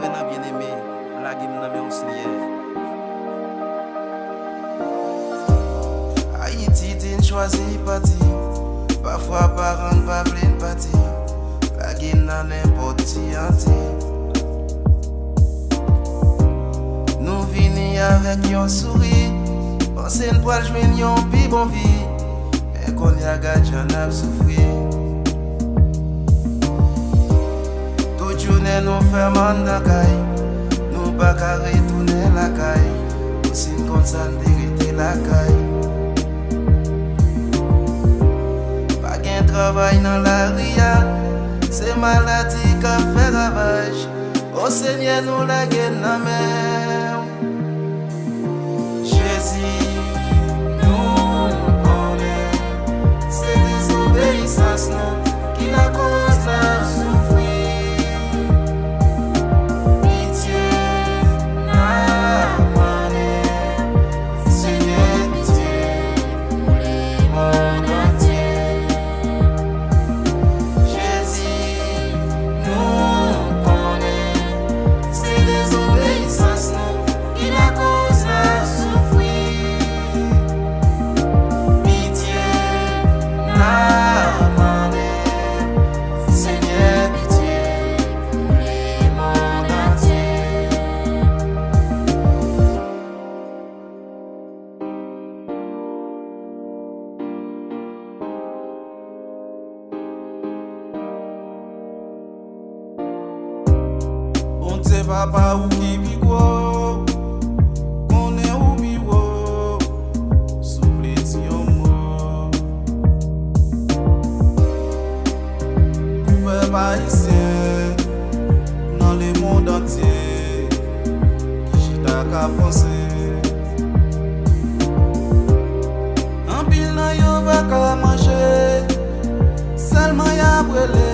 Entre dans bien-aimé, la game n'a même aussi. Haïti t'in choisi parti. Parfois parents pas plein parti. La game n'a n'importe qui anti. Nous vini avec un sourire. Pensez pour le jouer yon pi bon vie. Mais qu'on y a gâché on a souffrir. Tout journée nous fermons la caille. Nous pas qu'à retourner la caille. Aussi comme ça vérité la caille. Pas qu'un travail dans la ria. C'est maladie qui fait ravage. Au Seigneur nous la gagne la main. Jésus, nous connaît. C'est désobéissance nous qui la cause la souffrir. Pitié, n'amenez. Seigneur, pitié pour les mondes entiers. Jésus, nous connaît. C'est désobéissance nous qui la cause la souffrir. Pitié, n'amenez. Seigneur, pitié pour les mondes entiers. On ne sait pas où qui bigo, qu'on est où bigo, souple si on mort. Couvert par ici, dans le monde entier, qui t'a qu'à penser. En pile, nan yo va qu'à manger, seulement y'a brûlé.